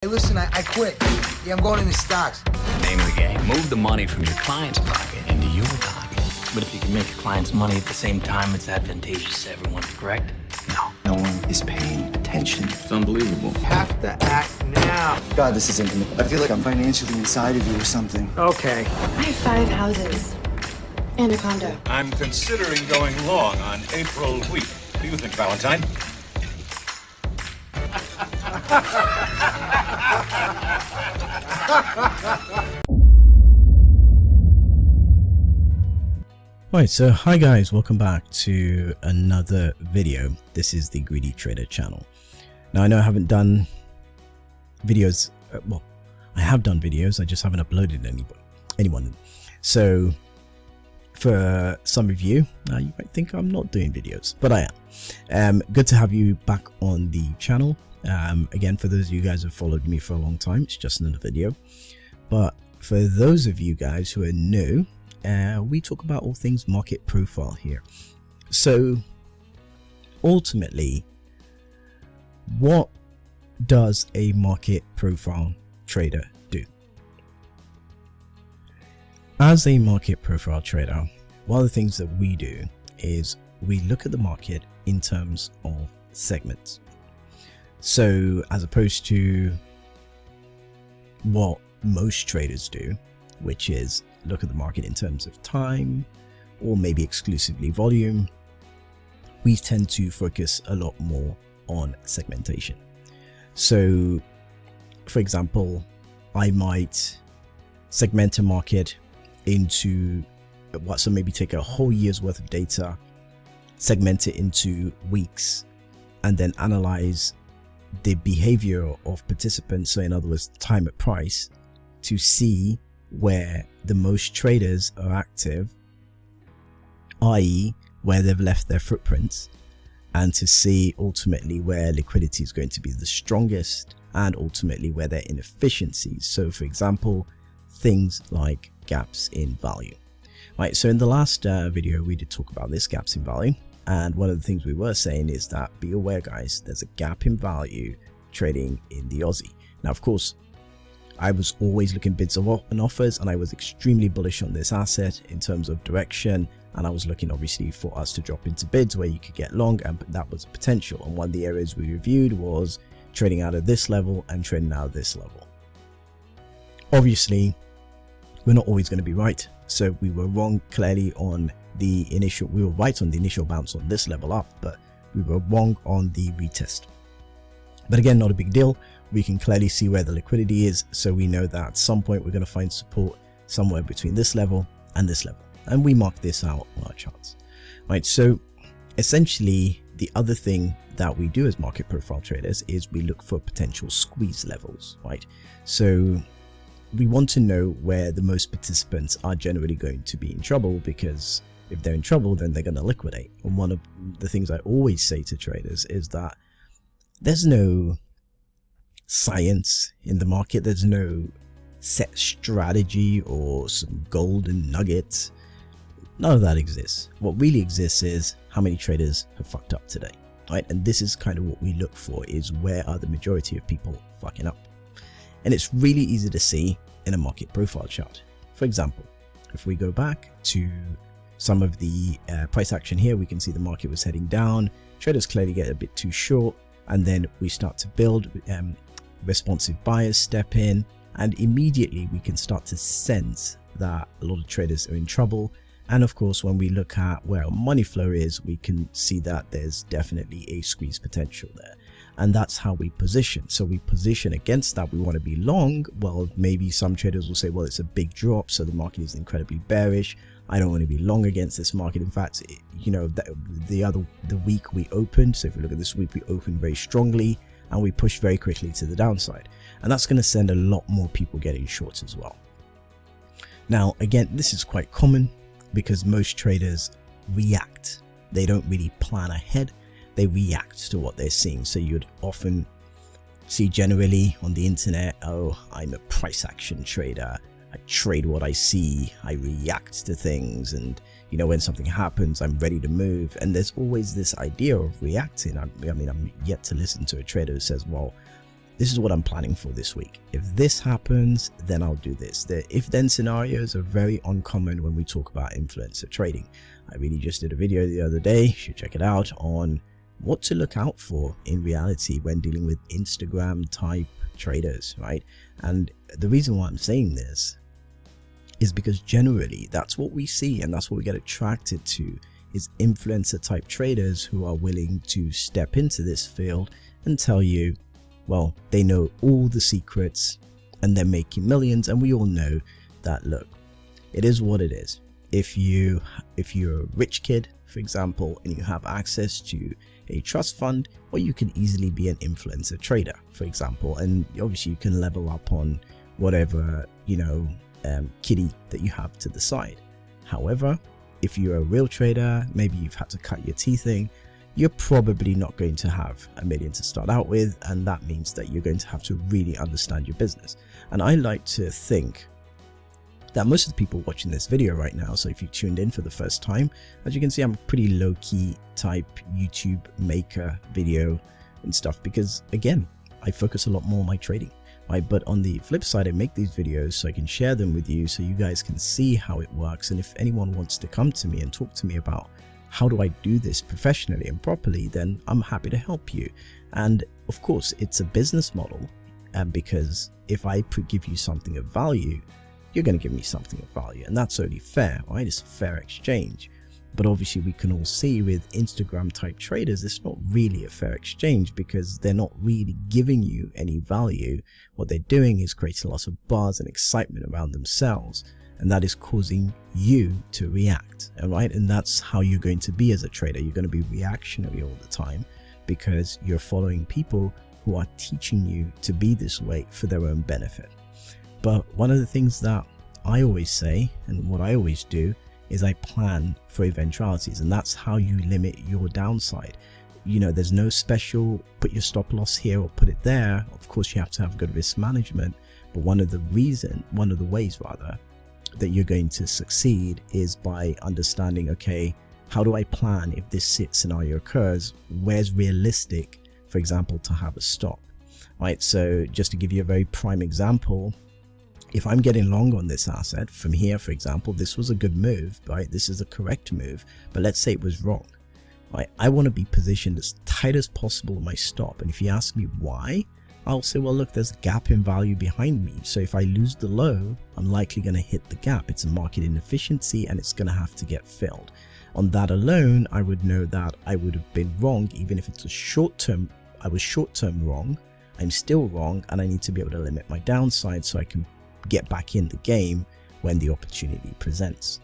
Hey, listen, I quit. Yeah, I'm going into stocks. Name of the game. Move the money from your client's pocket into your pocket. But if you can make your client's money at the same time, it's advantageous to everyone, correct? No one is paying attention. It's unbelievable. Have to act now. God, this is intimate. I feel like I'm financially inside of you or something. Okay. I have 5 houses and a condo. I'm considering going long on April wheat. What do you think, Valentine? Right, so hi guys, welcome back to another video. This is the Greedy Trader channel. Now I know I haven't done videos, well, I have done videos, I just haven't uploaded anyone. So for some of you, you might think I'm not doing videos, but I am. Good to have you back on the channel. Again, for those of you guys who have followed me for a long time, it's just another video. But for those of you guys who are new, we talk about all things market profile here. So ultimately, what does a market profile trader do? As a market profile trader, one of the things that we do is we look at the market in terms of segments. So as opposed to what most traders do, which is look at the market in terms of time or maybe exclusively volume, we tend to focus a lot more on segmentation. So for example, I might segment a market into what, so maybe take a whole year's worth of data, segment it into weeks, and then analyze the behavior of participants, so in other words time at price, to see where the most traders are active, i.e. where they've left their footprints, and to see ultimately where liquidity is going to be the strongest and ultimately where their inefficiencies. So for example, things like gaps in value. Right, so in the last video we did talk about this, gaps in value, and one of the things we were saying is that be aware guys, there's a gap in value trading in the Aussie. Now of course, I was always looking bids and offers, and I was extremely bullish on this asset in terms of direction, and I was looking obviously for us to drop into bids where you could get long, and that was potential. And one of the areas we reviewed was trading out of this level and trading out of this level. Obviously we're not always going to be right, so we were wrong clearly on the initial, we were right on the initial bounce on this level up, but we were wrong on the retest. But again, not a big deal. We can clearly see where the liquidity is, so we know that at some point we're going to find support somewhere between this level and this level, and we mark this out on our charts. Right, so essentially the other thing that we do as market profile traders is we look for potential squeeze levels, right? So we want to know where the most participants are generally going to be in trouble, because if they're in trouble, then they're going to liquidate. And one of the things I always say to traders is that there's no science in the market, there's no set strategy or some golden nuggets. None of that exists. What really exists is how many traders have fucked up today, right? And this is kind of what we look for, is where are the majority of people fucking up. And it's really easy to see in a market profile chart. For example, if we go back to some of the price action here, we can see the market was heading down, traders clearly get a bit too short, and then we start to build, responsive buyers step in, and immediately we can start to sense that a lot of traders are in trouble. And of course, when we look at where our money flow is, we can see that there's definitely a squeeze potential there. And that's how we position. So we position against that. We want to be long. Well, maybe some traders will say, well, it's a big drop, so the market is incredibly bearish. I don't want to be long against this market. In fact, you know, the week we opened, so if we look at this week, we opened very strongly and we pushed very quickly to the downside. And that's going to send a lot more people getting short as well. Now, again, this is quite common because most traders react. They don't really plan ahead. They react to what they're seeing. So you'd often see generally on the internet, oh, I'm a price action trader. I trade what I see. I react to things, and you know, when something happens, I'm ready to move. And there's always this idea of reacting. I mean, I'm yet to listen to a trader who says, well, this is what I'm planning for this week. If this happens, then I'll do this. The if then scenarios are very uncommon when we talk about influencer trading. I really just did a video the other day, you should check it out, on what to look out for in reality when dealing with Instagram type traders, right? And the reason why I'm saying this is because generally that's what we see, and that's what we get attracted to, is influencer type traders who are willing to step into this field and tell you, well, they know all the secrets and they're making millions. And we all know that, look, it is what it is. If you're a rich kid, for example, and you have access to a trust fund, or you can easily be an influencer trader, for example, and obviously you can level up on whatever, kitty that you have to the side. However, if you're a real trader, maybe you've had to cut your teeth in, you're probably not going to have $1 million to start out with, and that means that you're going to have to really understand your business. And I like to think that most of the people watching this video right now, so if you tuned in for the first time, as you can see, I'm a pretty low-key type YouTube maker video and stuff, because again, I focus a lot more on my trading, right? But on the flip side, I make these videos so I can share them with you so you guys can see how it works. And if anyone wants to come to me and talk to me about how do I do this professionally and properly, then I'm happy to help you. And of course, it's a business model, and because if I give you something of value, you're going to give me something of value, and that's only fair, right? It's a fair exchange. But obviously we can all see with Instagram type traders, it's not really a fair exchange, because they're not really giving you any value. What they're doing is creating lots of buzz and excitement around themselves, and that is causing you to react, all right? And that's how you're going to be as a trader. You're going to be reactionary all the time, because you're following people who are teaching you to be this way for their own benefit. But one of the things that I always say, and what I always do, is I plan for eventualities, and that's how you limit your downside. There's no special put your stop loss here or put it there. Of course, you have to have good risk management, but one of the ways that you're going to succeed is by understanding, okay, how do I plan if this scenario occurs? Where's realistic, for example, to have a stop, right? So just to give you a very prime example, if I'm getting long on this asset from here, for example, this was a good move, right? This is a correct move, but let's say it was wrong, right? I want to be positioned as tight as possible on my stop. And if you ask me why, I'll say, well, look, there's a gap in value behind me. So if I lose the low, I'm likely going to hit the gap. It's a market inefficiency, and it's going to have to get filled. On that alone, I would know that I would have been wrong. Even if it's a short-term, I was short-term wrong, I'm still wrong, and I need to be able to limit my downside so I can get back in the game when the opportunity presents.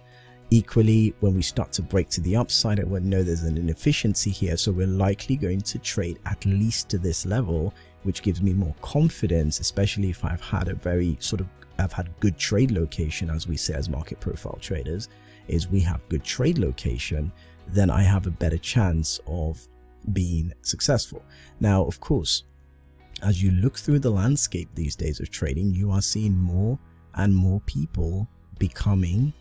Equally, when we start to break to the upside, I would know there's an inefficiency here, so we're likely going to trade at least to this level, which gives me more confidence, especially if I've had I've had good trade location, as we say as market profile traders, is we have good trade location, then I have a better chance of being successful. Now, of course, as you look through the landscape these days of trading, you are seeing more and more people becoming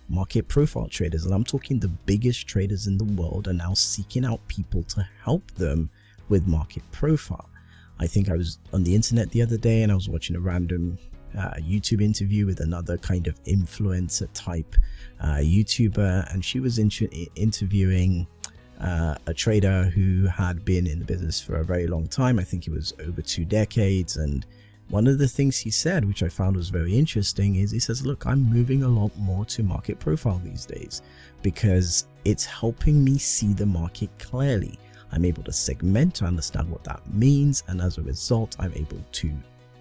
market profile traders. And I'm talking the biggest traders in the world are now seeking out people to help them with market profile. I think I was on the internet the other day and I was watching a random YouTube interview with another kind of influencer type YouTuber, and she was interviewing a trader who had been in the business for a very long time. I think it was over 2 decades. And one of the things he said, which I found was very interesting, is he says, look, I'm moving a lot more to market profile these days because it's helping me see the market clearly. I'm able to segment, to understand what that means, and as a result, I'm able to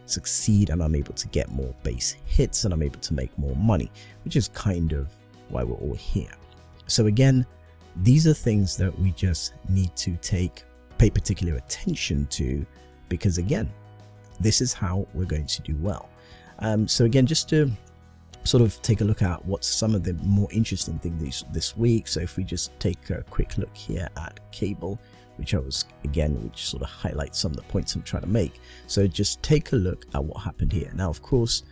succeed, and I'm able to get more base hits, and I'm able to make more money, which is kind of why we're all here. So again, these are things that we just need to pay particular attention to, because again, this is how we're going to do well. So again, just to sort of take a look at what's some of the more interesting things this week. So if we just take a quick look here at cable, which sort of highlights some of the points I'm trying to make. So just take a look at what happened here. Now, of course,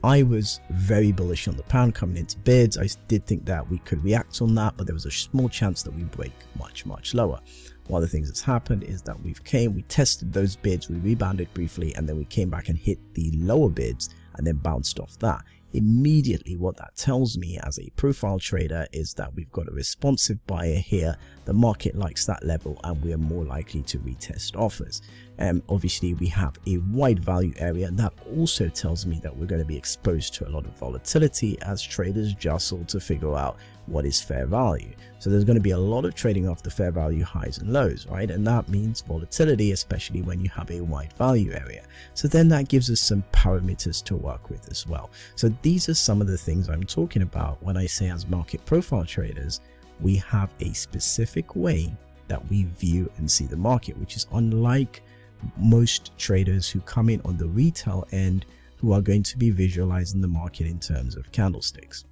I was very bullish on the pound coming into bids. I did think that we could react on that, but there was a small chance that we break much lower. One of the things that's happened is that we tested those bids, we rebounded briefly, and then we came back and hit the lower bids and then bounced off that. Immediately, what that tells me as a profile trader is that we've got a responsive buyer here. The market likes that level and we are more likely to retest offers. Obviously, we have a wide value area, and that also tells me that we're going to be exposed to a lot of volatility as traders jostle to figure out what is fair value. So there's going to be a lot of trading off the fair value highs and lows, right? And that means volatility, especially when you have a wide value area. So then that gives us some parameters to work with as well. So these are some of the things I'm talking about when I say, as market profile traders, we have a specific way that we view and see the market, which is unlike most traders who come in on the retail end, who are going to be visualizing the market in terms of candlesticks.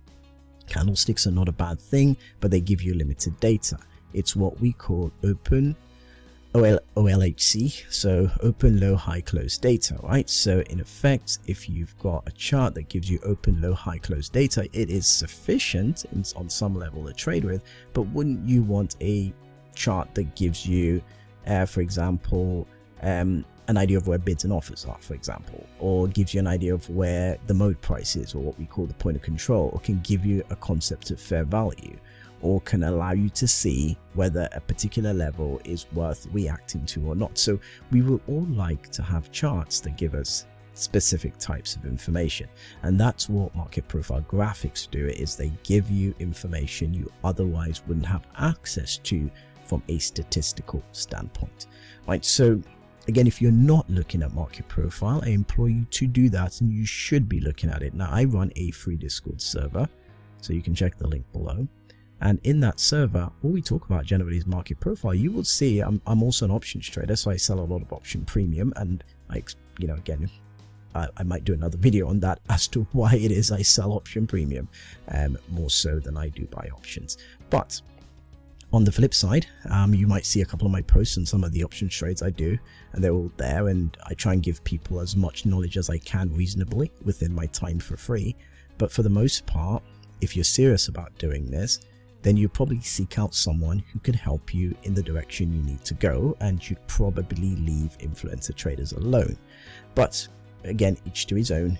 Candlesticks are not a bad thing, but they give you limited data. It's what we call open OLHC, so open, low, high, close data, right? So in effect, if you've got a chart that gives you open, low, high, close data, it is sufficient on some level to trade with. But wouldn't you want a chart that gives you, for example, an idea of where bids and offers are, for example, or gives you an idea of where the mode price is, or what we call the point of control, or can give you a concept of fair value, or can allow you to see whether a particular level is worth reacting to or not. So we will all like to have charts that give us specific types of information, and that's what market profile graphics do, is they give you information you otherwise wouldn't have access to from a statistical standpoint, right? So again, if you're not looking at market profile, I implore you to do that, and you should be looking at it. Now, I run a free Discord server, so you can check the link below. And in that server, all we talk about generally is market profile. You will see I'm also an options trader, so I sell a lot of option premium, and again, I might do another video on that as to why it is I sell option premium more so than I do buy options. But on the flip side, you might see a couple of my posts on some of the options trades I do, and they're all there, and I try and give people as much knowledge as I can reasonably within my time for free. But for the most part, if you're serious about doing this, then you probably seek out someone who can help you in the direction you need to go, and you'd probably leave influencer traders alone. But again, each to his own.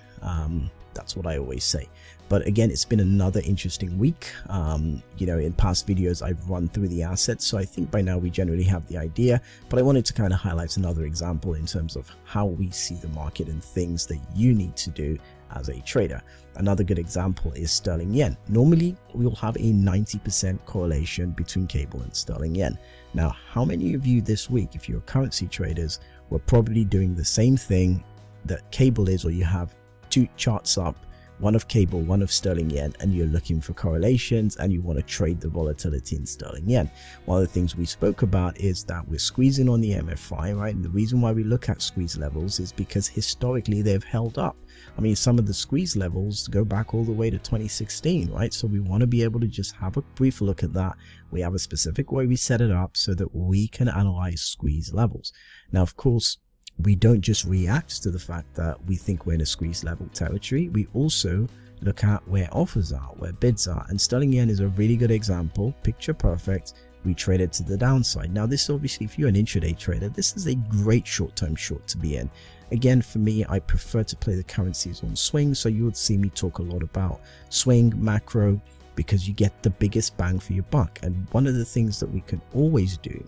That's what I always say. But again, it's been another interesting week. In past videos, I've run through the assets, so I think by now we generally have the idea, but I wanted to kind of highlight another example in terms of how we see the market and things that you need to do as a trader. Another good example is sterling yen. Normally, we'll have a 90% correlation between cable and sterling yen. Now, how many of you this week, if you're currency traders, were probably doing the same thing that cable is, or you have two charts up, one of cable, one of sterling yen, and you're looking for correlations and you want to trade the volatility in sterling yen? One of the things we spoke about is that we're squeezing on the MFI, right? And the reason why we look at squeeze levels is because historically they've held up. I mean, some of the squeeze levels go back all the way to 2016, right? So we want to be able to just have a brief look at that. We have a specific way we set it up so that we can analyze squeeze levels. Now, of course, we don't just react to the fact that we think we're in a squeeze level territory. We also look at where offers are, where bids are, and sterling yen is a really good example, picture perfect. We traded to the downside. Now, this obviously, if you're an intraday trader, this is a great short-term short to be in. Again, for me, I prefer to play the currencies on swing, so you would see me talk a lot about swing, macro, because you get the biggest bang for your buck. And one of the things that we can always do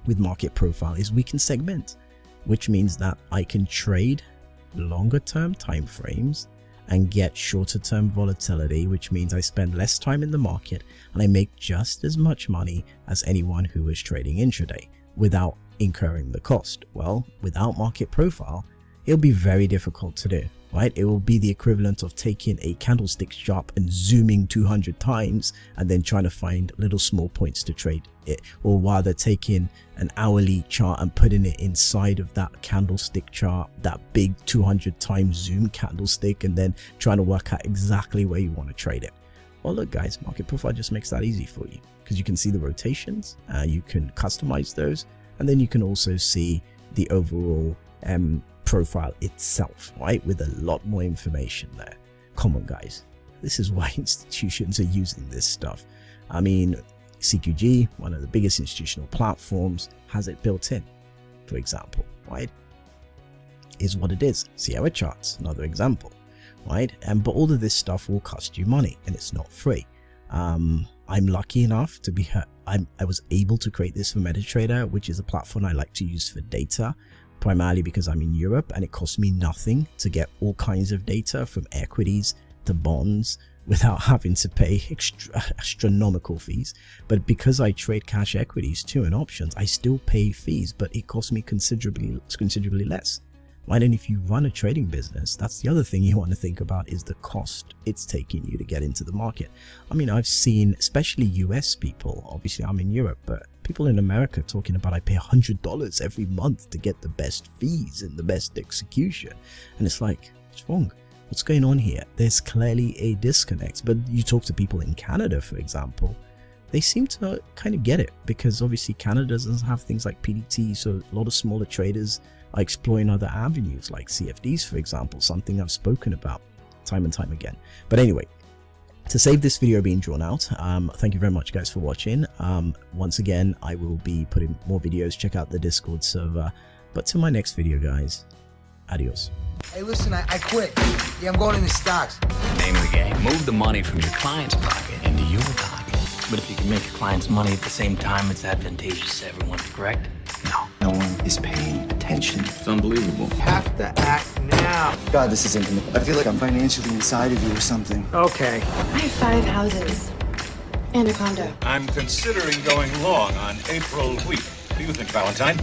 with market profile is we can segment, which means that I can trade longer term time frames and get shorter term volatility, which means I spend less time in the market and I make just as much money as anyone who is trading intraday without incurring the cost. Well, without market profile, it'll be very difficult to do, right? It will be the equivalent of taking a candlestick chart and zooming 200 times and then trying to find little small points to trade it, or rather taking an hourly chart and putting it inside of that candlestick chart, that big 200 times zoom candlestick, and then trying to work out exactly where you want to trade it. Well, look guys, market profile just makes that easy for you because you can see the rotations, you can customize those, and then you can also see the overall profile itself, right, with a lot more information there. come on, guys. This is why institutions are using this stuff. I mean, CQG, one of the biggest institutional platforms, has it built in, for example, right? Is what it is. Sierra charts, another example, right? But all of this stuff will cost you money, and it's not free. I'm lucky enough to be I was able to create this for MetaTrader, which is a platform I like to use for data, primarily because I'm in Europe, and it costs me nothing to get all kinds of data from equities to bonds without having to pay astronomical fees. But because I trade cash equities too and options, I still pay fees, but it costs me considerably less. Right? And if you run a trading business, that's the other thing you want to think about, is the cost it's taking you to get into the market. I mean, I've seen, especially US people, obviously I'm in Europe, but people in America talking about I pay $100 every month to get the best fees and the best execution. And it's like, it's wrong. What's going on here? There's clearly a disconnect. But you talk to people in Canada, for example, they seem to kind of get it, because obviously Canada doesn't have things like PDT, so a lot of smaller traders are exploring other avenues like CFDs, for example, something I've spoken about time and time again. But anyway, to save this video being drawn out, thank you very much, guys, for watching. Once again, I will be putting more videos. Check out the Discord server. But to my next video, guys, adios. Hey, listen, I quit. Yeah, I'm going into stocks. Name of the game. Move the money from your client's pocket into your pocket. But if you can make your clients money at the same time, it's advantageous to everyone, correct? No. No one is paying attention. It's unbelievable. Have to act now. God, this is intimate. I feel like I'm financially inside of you or something. Okay. I have 5 houses and a condo. I'm considering going long on April week. What do you think, Valentine?